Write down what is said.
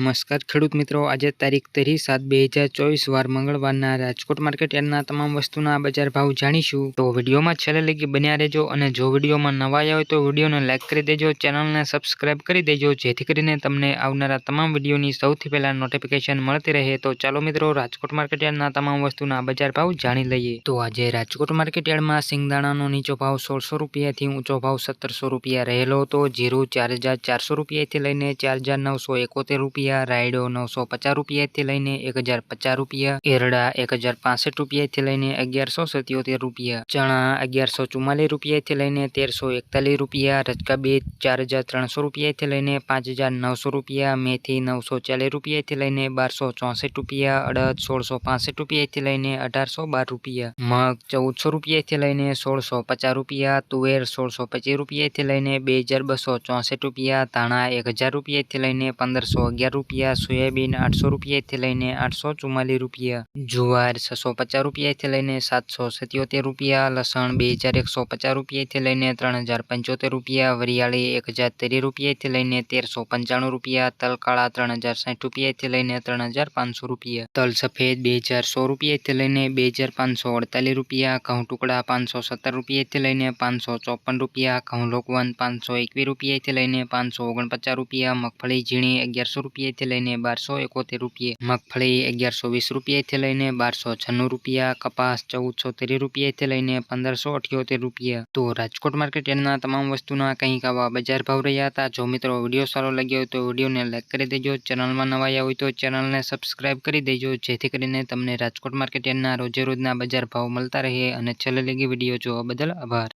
નમસ્કાર ખેડૂત મિત્રો, આજે તારીખ 13/7/2024 વાર મંગળવારના રાજકોટ માર્કેટ યાર્ડના તમામ વસ્તુના બજાર ભાવ જાણીશું. તો વિડીયોમાં છેલ્લે લગી બન્યા રહેજો અને જો વિડીયોમાં નવા આવ્યા હોય તો વિડીયોને લાઇક કરી દેજો, ચેનલને સબસ્ક્રાઇબ કરી દેજો જેથી કરીને તમને આવનારા તમામ વિડીયોની સૌથી પહેલા નોટિફિકેશન મળતી રહે. તો ચાલો મિત્રો, રાજકોટ માર્કેટ યાર્ડના તમામ વસ્તુના બજાર ભાવ જાણી લઈએ. તો આજે રાજકોટ માર્કેટ યાર્ડમાં સિંગદાણાનો નીચો ભાવ 1600 રૂપિયાથી ઊંચો ભાવ 1700 રૂપિયા રહેલો હતો. જીરું 4400 રૂપિયાથી લઈને 4971 રૂપિયા, રાયડો 950 રૂપિયાથી લઈને 1050 રૂપિયા, એરડા 1065 રૂપિયાથી લઈને 1177 રૂપિયા, ચણા 1144 રૂપિયાથી લઈને 1341 રૂપિયા, રચકા બે 4300 રૂપિયાથી લઈને 5900 રૂપિયા, મેથી 940 રૂપિયાથી લઈને 1264 રૂપિયા, અડદ 1665 રૂપિયાથી લઈને 1812 રૂપિયા, મગ 1400 રૂપિયાથી લઈને 1650 રૂપિયા, તુવેર 1625 રૂપિયાથી લઈને 2264 રૂપિયા, ધાણા 1000 રૂપિયાથી લઈને 1511 રૂપિયા, સોયાબીન 800 રૂપિયાથી લઈને 844 રૂપિયા, જુવાર 650 રૂપિયાથી લઈને 777 રૂપિયા, લસણ 2150 રૂપિયાથી લઈને 3075 રૂપિયા, વરિયાળી 1030 રૂપિયાથી લઈને 1395 રૂપિયા, તલ કાળા 3060 રૂપિયાથી લઈને 3500 રૂપિયા, તલ સફેદ 2100 રૂપિયાથી લઈને 2548 રૂપિયા, ઘઉં ટુકડા 517 રૂપિયાથી લઈને 554 રૂપિયા, ઘઉં લોકવન 521 રૂપિયાથી લઈને 549 રૂપિયા, મગફળી ઝીણી 1100 રૂપિયાથી લઈને 1271 રૂપિયા, મગફળી 1120 રૂપિયાથી લઈને 1296 રૂપિયા, કપાસ 1430 રૂપિયાથી લઈને 1578 રૂપિયા. તો રાજકોટ માર્કેટ યાર્ડના તમામ વસ્તુના કંઈક આવા બજાર ભાવ રહ્યા હતા. જો મિત્રો વિડીયો સારો લાગ્યો હોય તો વિડીયોને લાઇક કરી દેજો, ચેનલમાં નવા આવ્યા હોય તો ચેનલને સબસ્ક્રાઇબ કરી દેજો જેથી કરીને તમને રાજકોટ માર્કેટ યાર્ડના રોજે રોજના બજાર ભાવ મળતા રહે. અને છેલ્લે લગી વિડીયો જોવા બદલ આભાર.